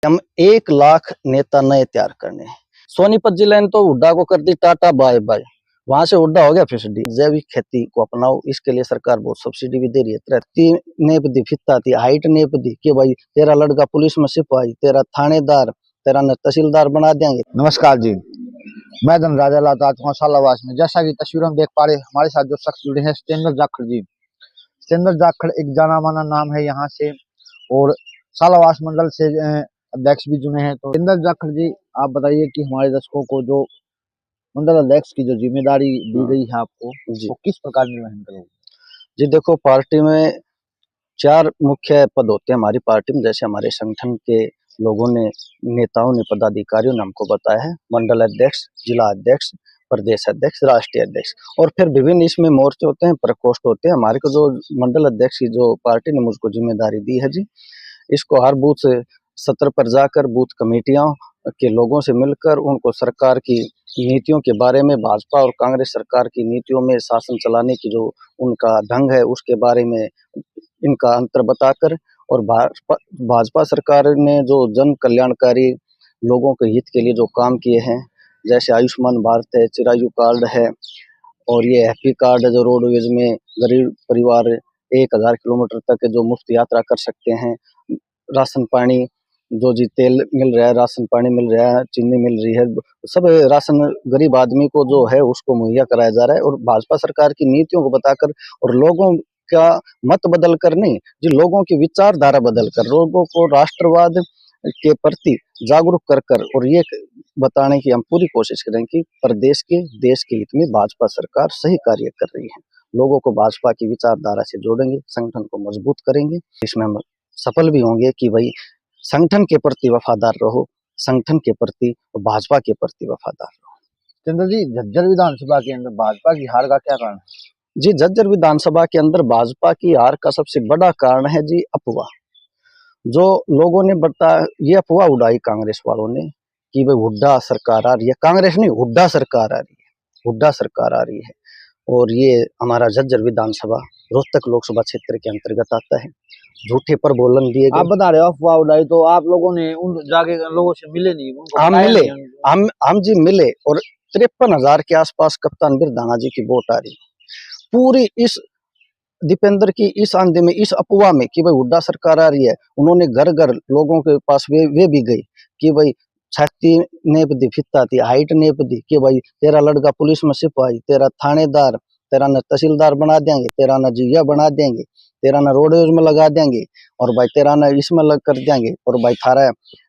हम 1 लाख नेता नए तैयार करने हैं। सोनीपत जिले ने तो हुड्डा को कर दी टाटा बाय बाय, वहां से हुड्डा हो गया फिसडी। जैविक खेती को अपनाओ, इसके लिए सरकार बहुत सब्सिडी भी दे रही है। 30 नेप दी फित्ता थी, हाइट नेप दी कि भाई तेरा लड़का पुलिस में सिपाही, तेरा थानेदार, तेरा न तहसीलदार बना देंगे। नमस्कार जी, मैं धनराज सालावास में। जैसा कि तस्वीरों में देख पा रहे, हमारे साथ जो शख्स जुड़े हैं सतेंद्र जाखड़ जी। सतेंद्र जाखड़ एक जाना माना नाम है यहाँ से, और सालावास मंडल से अध्यक्ष भी जुड़े हैं। तो सतेंद्र जाखड़ जी, आप बताइए कि हमारे दर्शकों को जो मंडल अध्यक्ष की जो जिम्मेदारी दी गई है आपको, वो किस प्रकार निर्वहन करोगे? जी देखो, पार्टी में 4 मुख्य पद होते हैं हमारी पार्टी में। जैसे हमारे संगठन के लोगों ने, नेताओं ने, पदाधिकारियों ने हमको बताया है, मंडल अध्यक्ष, जिला अध्यक्ष, प्रदेश अध्यक्ष, राष्ट्रीय अध्यक्ष, और फिर विभिन्न इसमें मोर्चे होते हैं, प्रकोष्ठ होते हैं। हमारे को जो मंडल अध्यक्ष की जो पार्टी ने मुझको जिम्मेदारी दी है जी, इसको हर बूथ सत्र पर जाकर बूथ कमेटियां के लोगों से मिलकर उनको सरकार की नीतियों के बारे में, भाजपा और कांग्रेस सरकार की नीतियों में शासन चलाने की जो उनका ढंग है उसके बारे में इनका अंतर बताकर, और भाजपा सरकार ने जो जन कल्याणकारी लोगों के हित के लिए जो काम किए हैं, जैसे आयुष्मान भारत है, चिरायु कार्ड है, और ये हैप्पी कार्ड है जो रोडवेज में गरीब परिवार 1000 किलोमीटर तक जो मुफ्त यात्रा कर सकते हैं। राशन पानी जो जी, तेल मिल रहा है, राशन पानी मिल रहा है, चीनी मिल रही है, सब राशन गरीब आदमी को जो है उसको मुहैया कराया जा रहा है। और भाजपा सरकार की नीतियों को बताकर और लोगों का मत बदल कर नहीं जी, लोगों की विचारधारा बदल कर, लोगों को राष्ट्रवाद के प्रति जागरूक कर कर, और ये बताने की हम पूरी कोशिश करें कि प्रदेश के, देश के हित में भाजपा सरकार सही कार्य कर रही है। लोगों को भाजपा की विचारधारा से जोड़ेंगे, संगठन को मजबूत करेंगे। इसमें हम सफल भी होंगे कि भाई संगठन के प्रति वफादार रहो, संगठन के प्रति, भाजपा के प्रति वफादार रहो। सतेंद्र जी, झज्जर विधानसभा के अंदर भाजपा की हार का क्या कारण है? जी, झज्जर विधानसभा के अंदर भाजपा की हार का सबसे बड़ा कारण है जी अफवाह। जो लोगों ने ये अफवाह उड़ाई कांग्रेस वालों ने कि भाई हुड्डा सरकार आ रही है, कांग्रेस नहीं, हुड्डा सरकार आ रही है, हुड्डा सरकार आ रही है। और ये हमारा झज्जर विधानसभा रोहतक लोकसभा क्षेत्र के अंतर्गत आता है। झूठे प्रबोधन दिए गए। आप बता रहे हो अफवाह उड़ाई, तो आप लोगों ने उन जाके लोगों से मिले नहीं? हम मिले, हम जी मिले, और 53,000 के आसपास कप्तान बिरधाना जी की वोट आ रही है। पूरी इस दीपेंद्र की इस आंधी में, इस अफवाह में कि भाई हुड्डा सरकार आ रही है, उन्होंने घर घर लोगों के पास वे भी गई कि भाई छाती नेप दी फित्ता थी, हाइट नेप दी कि भाई तेरा लड़का पुलिस में सिपाही, तेरा थानेदार, तेरा न तहसीलदार बना देंगे, तेरा न जिया बना देंगे, तेरा न रोडवेज में लगा देंगे, और भाई तेरा न इसमें लग कर देंगे, और भाई थारा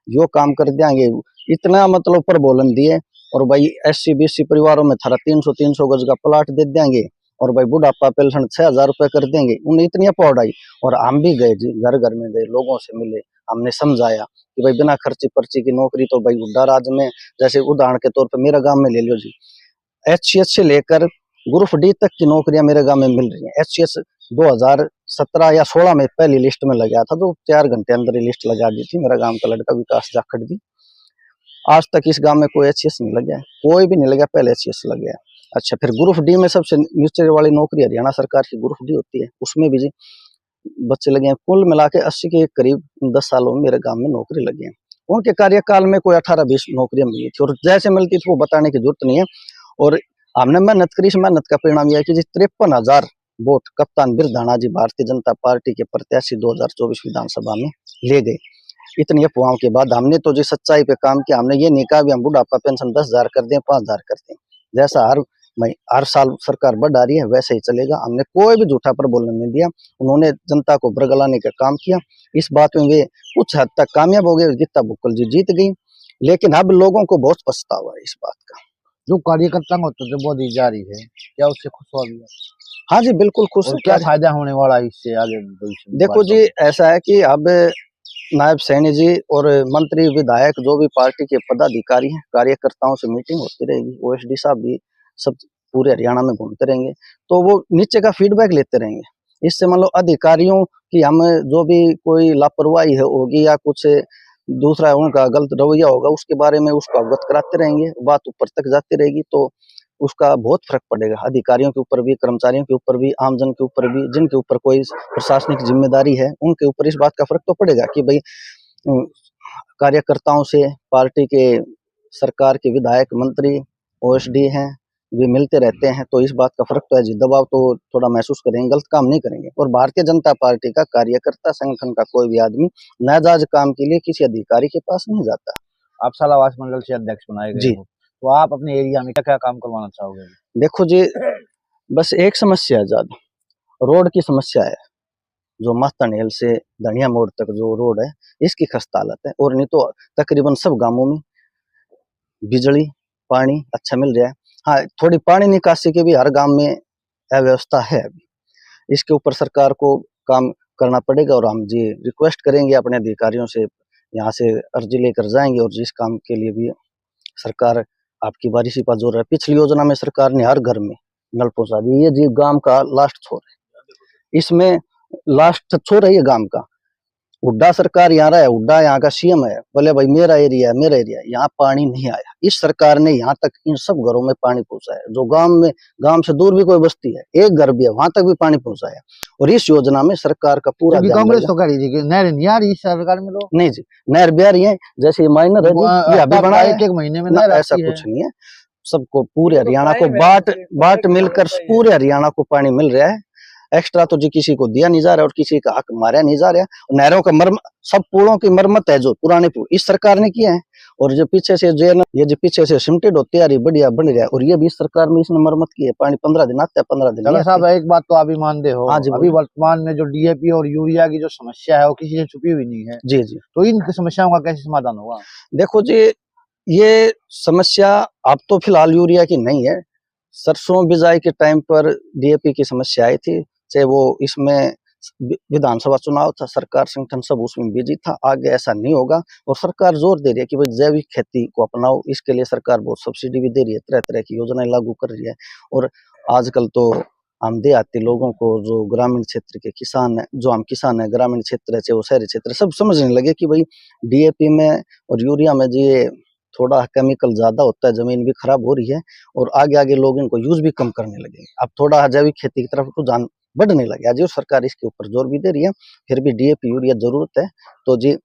यो काम कर देंगे। इतना मतलब प्रबोधन दिए। और भाई SC BC परिवारों में थारा 300 गज का प्लाट दे देंगे, और भाई बुढ़ापा पेंशन 6,000 रुपए कर देंगे। उन्हें इतनी अफवाह उड़ाई। और हम भी गए जी, घर घर में गए, लोगों से मिले, हमने समझाया कि भाई बिना खर्ची पर्ची की नौकरी तो भाई हुड्डा राज में, जैसे उदाहरण के तौर पर मेरा गांव में ले लो जी, HCS से लेकर ग्रुप D तक की नौकरियां मेरे गांव में मिल रही हैं। HCS 2017 या 16 में पहली लिस्ट में लगा था, तो 4 घंटे अंदर ही लिस्ट लगा दी थी। मेरा गांव का लड़का विकास जाखड़ जी, आज तक इस गांव में कोई HCS नहीं लगा है, कोई भी नहीं लगा, पहले HCS लग गया। अच्छा, फिर ग्रुप D में सबसे नीचे वाली नौकरी हरियाणा सरकार की ग्रुप D होती है, उसमें भी जी बच्चे लगे हैं। कुल मिला के 80 के करीब 10 सालों में मेरे गांव में नौकरी लगी है। उनके कार्यकाल में कोई 18-20 नौकरियां मिली थी, और जैसे मिलती थी वो बताने की जरूरत नहीं है। और हमने मेहनत करी, इस मेहनत का परिणाम यह है कि 53,000 वोट कप्तान बिरधाना जी भारतीय जनता पार्टी के प्रत्याशी 2024 विधानसभा में ले गए। इतनी अफवाहों के बाद हमने तो जी सच्चाई पे काम किया। हमने ये नहीं कहा भी हम बुढ़ापा पेंशन 10,000 कर दें, 5,000 कर दें। जैसा हर साल सरकार बढ़ा रही है वैसे ही चलेगा। हमने कोई भी झूठा प्रबोधन नहीं दिया। उन्होंने जनता को बरगलाने का काम किया। इस बात में वे कुछ हद तक कामयाब हो गए। गीता बुक्कल जी जीत गई, लेकिन अब लोगों को बहुत पछतावा है इस बात का। जो कार्यकर्ता को वो दी जा रही है, क्या उससे खुश हो गया? हाँ जी, बिल्कुल खुश है। क्या फायदा होने वाला है इससे आगे? देखो जी, ऐसा है कि अब नायब सैनी जी और मंत्री विधायक जो भी पार्टी के पदाधिकारी हैं, कार्यकर्ताओं से मीटिंग होती रहेगी। OSD साहब भी सब पूरे हरियाणा में घूमते रहेंगे, तो वो नीचे का फीडबैक लेते रहेंगे। इससे मान लो अधिकारियों की हम जो भी कोई लापरवाही होगी या कुछ दूसरा उनका गलत रवैया होगा, उसके बारे में उसको अवगत कराते रहेंगे, बात ऊपर तक जाती रहेगी, तो उसका बहुत फर्क पड़ेगा। अधिकारियों के ऊपर भी, कर्मचारियों के ऊपर भी, आमजन के ऊपर भी, जिनके ऊपर कोई प्रशासनिक जिम्मेदारी है, उनके ऊपर इस बात का फर्क तो पड़ेगा कि भाई कार्यकर्ताओं से, पार्टी के, सरकार के विधायक, मंत्री, ओएसडी हैं, वे मिलते रहते हैं, तो इस बात का फर्क तो है जी। दबाव तो थोड़ा महसूस करेंगे, गलत काम नहीं करेंगे। और भारतीय जनता पार्टी का कार्यकर्ता, संगठन का कोई भी आदमी नाजायज काम के लिए किसी अधिकारी के पास नहीं जाता। आप सालावास मंडल से अध्यक्ष बनाए गए जी। हो, तो आप अपने एरिया में क्या क्या काम करवाना चाहोगे? देखो जी, बस एक समस्या है ज्यादा, रोड की समस्या है। जो मास्तानेल से धनिया मोड़ तक जो रोड है, इसकी खस्ता हालत है। और नहीं तो तकरीबन सब गांवों में बिजली, पानी अच्छा मिल रहा है। हाँ, थोड़ी पानी निकासी की भी हर गांव में अव्यवस्था है अभी। इसके ऊपर सरकार को काम करना पड़ेगा, और हम जी रिक्वेस्ट करेंगे अपने अधिकारियों से, यहाँ से अर्जी लेकर जाएंगे। और जिस काम के लिए भी सरकार आपकी बारी से पास जोर है, पिछली योजना में सरकार ने हर घर में नल पहुंचा दिए। ये जी गांव का लास्ट छोर है, इसमें लास्ट छोर है ये गांव का। हुड्डा सरकार यहाँ रहा है, हुड्डा यहाँ का सीएम है, बोले भाई मेरा एरिया है, मेरा एरिया है। यहाँ पानी नहीं आया, इस सरकार ने यहाँ तक इन सब घरों में पानी पहुंचाया। जो गांव में, गांव से दूर भी कोई बस्ती है, एक घर भी है, वहां तक भी पानी पहुंचाया। और इस योजना में सरकार का पूरा ध्यान कांग्रेस तो कह रही थी कि नहर नहीं आ रही इस सरकार में, तो नहीं जी, नहर भी आ रही है, जैसे माइनर है जी, ये अभी बना है, एक महीने में नहर ऐसा कुछ नहीं है। सबको पूरे हरियाणा को बाट मिलकर पूरे हरियाणा को पानी मिल रहा है। एक्स्ट्रा तो जी किसी को दिया नहीं जा रहा और किसी का हक मारा नहीं जा रहा। नहरों का सब पुलों की मरम्मत है, जो पुराने पुल इस सरकार ने किया है। और जो पीछे से ये जो पीछे से सिमटेड होती आ रही, बढ़िया बन रहा है, और ये भी इस सरकार में इसने मरम्मत की है। पानी 15 दिन आता है, 15 दिन। डॉक्टर साहब, एक बात तो आप भी मानते हो, हाँ जी, अभी वर्तमान में जो डीएपी और यूरिया की जो समस्या है वो किसी से छुपी हुई नहीं है। जी जी। तो इन समस्याओं का कैसे समाधान होगा? देखो जी, ये समस्या अब तो फिलहाल यूरिया की नहीं है। सरसों बिजाई के टाइम पर डीएपी की समस्या आई थी, चाहे वो इसमें विधानसभा चुनाव था, सरकार संगठन सब उसमें बिजी था। आगे ऐसा नहीं होगा, और सरकार जोर दे रही है कि भाई जैविक खेती को अपनाओ। इसके लिए सरकार बहुत सब्सिडी भी दे रही है, तरह तरह की योजनाएं लागू कर रही है। और आजकल तो हम देहाती लोगों को, जो ग्रामीण क्षेत्र के किसान है, जो हम किसान है ग्रामीण क्षेत्र है चाहे वो शहरी क्षेत्र, सब समझने लगे कि भाई डीएपी में और यूरिया में जी थोड़ा केमिकल ज्यादा होता है, जमीन भी खराब हो रही है। और आगे आगे लोग इनको यूज भी कम करने लगे। अब थोड़ा जैविक खेती की तरफ रुझान बढ़ने लगे आज, और सरकार इसके ऊपर जोर भी दे रही है। फिर भी डीएपी यूरिया जरूरत है, तो जी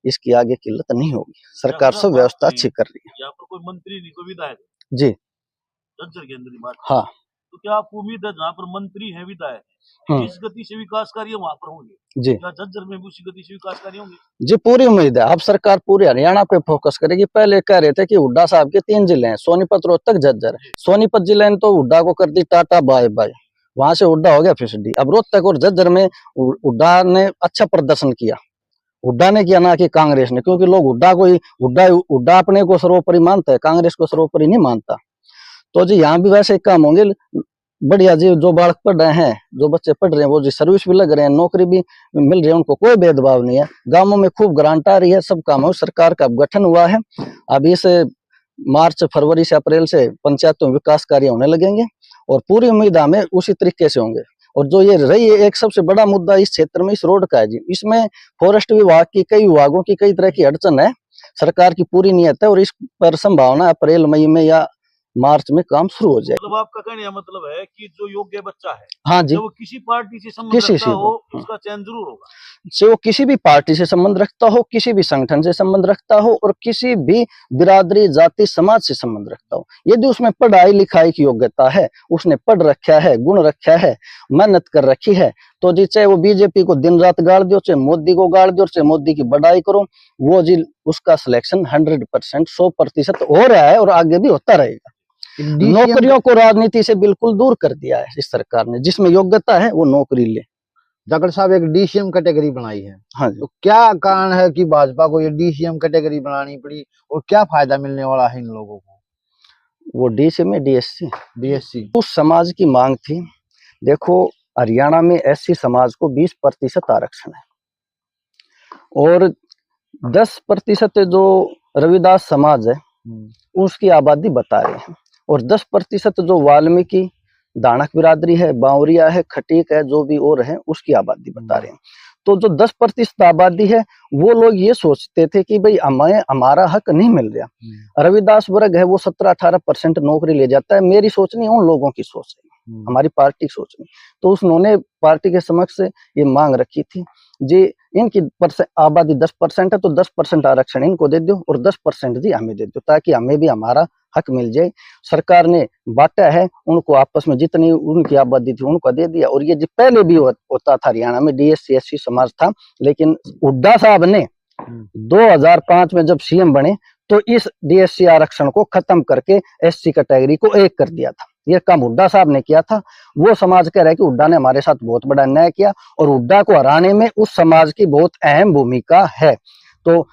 इसकी आगे किल्लत नहीं होगी। सरकार सब व्यवस्था अच्छी कर रही है। यहाँ पर कोई मंत्री नहीं, कोई विधायक जी, झज्जर के अंदर ही बात। हाँ। तो क्या आपको उम्मीद है जहाँ पर मंत्री है, विधायक जिस गति से विकास कार्य वहाँ पर होंगे, जी क्या झज्जर में भी उसी गति से विकास कार्य होंगे? जी, पूरी उम्मीद है। अब सरकार पूरे हरियाणा पे फोकस करेगी। पहले कह रहे थे कि हुड्डा साहब के 3 जिले हैं, सोनीपत, रोहतक, झज्जर। सोनीपत जिले ने तो हुड्डा को कर दी टाटा बाय बाय, वहां से हुड्डा हो गया फिसडी। अब रोहतक और झज्जर में हुड्डा ने अच्छा प्रदर्शन किया, हुड्डा ने किया, ना कि कांग्रेस ने। क्योंकि लोग हुड्डा अपने को सर्वोपरि मानता है, कांग्रेस को सर्वोपरि नहीं मानता। तो जी यहाँ भी वैसे काम होंगे बढ़िया जी। जो बालक पढ़ रहे हैं, जो बच्चे पढ़ रहे हैं, वो जी सर्विस भी लग रहे हैं, नौकरी भी मिल रही है, उनको कोई भेदभाव नहीं है। गांवों में खूब ग्रांट आ रही है, सब काम हो। सरकार का गठन हुआ है, अभी से मार्च, फरवरी से, अप्रैल से पंचायतों में विकास कार्य होने लगेंगे, और पूरी उम्मीद हमें उसी तरीके से होंगे। और जो ये रही है एक सबसे बड़ा मुद्दा इस क्षेत्र में, इस रोड का है जी। इसमें फॉरेस्ट विभाग की, कई विभागों की कई तरह की अड़चन है, सरकार की पूरी नीयत है, और इस पर संभावना अप्रैल मई में या मार्च में काम शुरू हो जाए। मतलब आपका कहने का मतलब है कि जो योग्य बच्चा है, हाँ जी, जब वो किसी पार्टी से संबंध रखता हो, उसका चयन जरूर होगा। से वो किसी भी पार्टी से संबंध रखता हो, किसी भी संगठन से संबंध रखता हो, और किसी भी बिरादरी, जाति, समाज से संबंध रखता हो, यदि उसमें पढ़ाई लिखाई की योग्यता है, उसने पढ़ रखा है, गुण रखा है, मेहनत कर रखी है, तो जी चाहे वो बीजेपी को दिन रात गाड़ दो, चाहे मोदी को गाड़ दो, चाहे मोदी की बड़ाई करो, वो जी उसका सिलेक्शन 100%, 100% हो रहा है, और आगे भी होता रहेगा। नौकरियों को राजनीति से बिल्कुल दूर कर दिया है इस सरकार ने। जिसमें योग्यता है वो नौकरी ले। जाखड़ साहब, एक डीसीएम कैटेगरी बनाई है, हाँ जी। तो क्या कारण है कि भाजपा को ये डीसीएम कैटेगरी बनानी पड़ी, और क्या फायदा मिलने वाला है इन लोगों को? वो डीसी में डीएससी उस समाज की मांग थी। देखो, हरियाणा में एससी समाज को 20% आरक्षण है, और 10% जो रविदास समाज है उसकी आबादी बता रहे हैं, और 10% जो वाल्मीकि, दानक बिरादरी है, बावरिया है, खटीक है, जो भी और है, उसकी आबादी बता रहे हैं। तो जो 10% आबादी है, वो लोग ये सोचते थे कि भाई हमें हमारा हक नहीं मिल रहा। रविदास वर्ग है वो 17-18% नौकरी ले जाता है। मेरी सोच नहीं, उन लोगों की सोच है, हमारी पार्टी की सोच नहीं। तो उन्होंने पार्टी के समक्ष ये मांग रखी थी। जी इनकी आबादी 10% है तो 10% आरक्षण इनको दे दो और 10% जी हमें दे दो, ताकि हमें भी हमारा हक मिल जाए। सरकार ने बांटा है उनको, आपस में जितनी उनकी आबादी थी उनको दे दिया। और ये जो पहले भी होता था, हरियाणा में DSC SC समाज था, लेकिन हुड्डा साहब ने 2005 में जब CM बने तो इस DSC आरक्षण को खत्म करके SC कैटेगरी को एक कर दिया था। ये काम हुड्डा साहब ने किया था। वो समाज कह रहा है कि हुड्डा ने हमारे साथ बहुत बड़ा अन्याय किया और हुड्डा को हराने में उस समाज की बहुत अहम भूमिका है, तो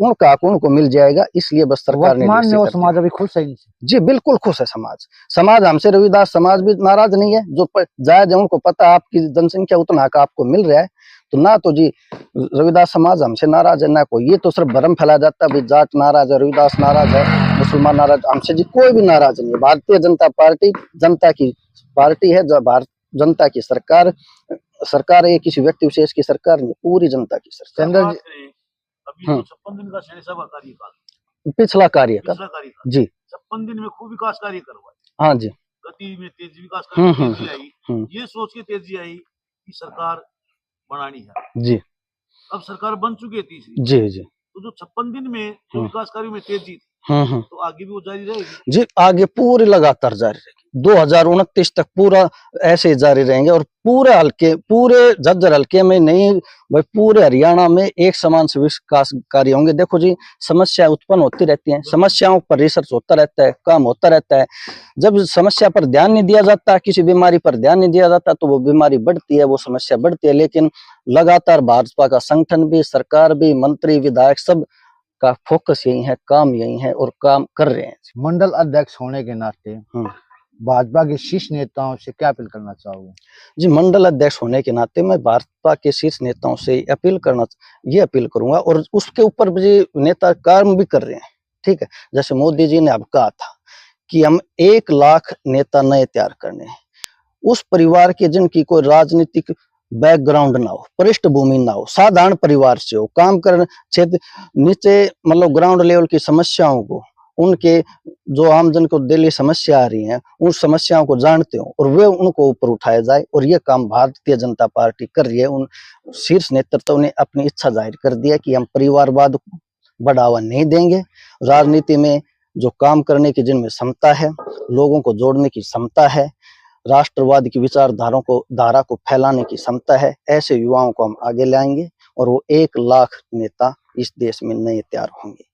उनका हक उनको मिल जाएगा। इसलिए बस सरकार ने वर्तमान में वो कर दिया। समाज अभी खुश है इनसे? जी बिल्कुल खुश है समाज हमसे। रविदास समाज भी नाराज नहीं है, जो जायज है, उनको पता आपकी जनसंख्या उतना हक आपको मिल रहा है, तो ना तो जी रविदास समाज हमसे नाराज है ना कोई। ये तो सिर्फ भ्रम फैला जाता है, भाई जाट नाराज है, रविदास नाराज है, मुसलमान नाराज, हमसे जी कोई भी नाराज नहीं है। भारतीय जनता पार्टी जनता की पार्टी है, जो भारत जनता की सरकार है, किसी व्यक्ति विशेष की सरकार नहीं, पूरी जनता की सरकार। चंद्र जी, अभी जो 56 दिन का शहनशाह कार्यकाल, पिछला कार्यकाल जी 56 दिन में खूब विकास कार्य करवाए। हाँ जी, गति में तेजी, विकास कार्य में तेजी आई। ये सोच के तेजी आई कि सरकार बनानी है जी। अब सरकार बन चुकी है तीसरी। जी जी। तो जो 56 दिन में जो विकास कार्यों में तेजी थी, तो आगे भी वो जारी रहेगी जी, आगे पूरी लगातार जारी रहेगी। 2029 तक पूरा ऐसे ही जारी रहेंगे और पूरे झज्जर हल्के में नहीं भाई, पूरे हरियाणा में एक समान से विकास कार्य होंगे। देखो जी, समस्या उत्पन्न होती रहती हैं, समस्याओं पर रिसर्च होता रहता है, काम होता रहता है। जब समस्या पर ध्यान नहीं दिया जाता, किसी बीमारी पर ध्यान नहीं दिया जाता, तो वो बीमारी बढ़ती है, वो समस्या बढ़ती है। लेकिन लगातार भाजपा का संगठन भी, सरकार भी, मंत्री विधायक सब का फोकस यही है, काम यही है और काम कर रहे हैं। मंडल अध्यक्ष होने के नाते भाजपा के शीर्ष नेताओं से क्या अपील करना चाहोगे? जी, मंडल अध्यक्ष होने के नाते मैं भाजपा के शीर्ष नेताओं से ये अपील करूंगा, और उसके ऊपर भी नेता काम भी कर रहे हैं। ठीक है, जैसे मोदी जी ने अब कहा था कि हम 1 लाख नेता नए तैयार करने हैं, उस परिवार के जिनकी कोई राजनीतिक बैकग्राउंड ना हो, पृष्ठभूमि ना हो, साधारण परिवार से हो, काम कर क्षेत्र नीचे मतलब ग्राउंड लेवल की समस्याओं को, उनके जो आमजन को डेली समस्या आ रही है, उन समस्याओं को जानते हो और वे उनको ऊपर उठाया जाए। और ये काम भारतीय जनता पार्टी कर रही है। उन शीर्ष नेतृत्व ने अपनी इच्छा जाहिर कर दी है कि हम परिवारवाद को बढ़ावा नहीं देंगे। राजनीति में जो काम करने की जिनमें क्षमता है, लोगों को जोड़ने की क्षमता है, राष्ट्रवाद की धारा को फैलाने की क्षमता है, ऐसे युवाओं को हम आगे लाएंगे और वो 1 लाख नेता इस देश में नए तैयार होंगे।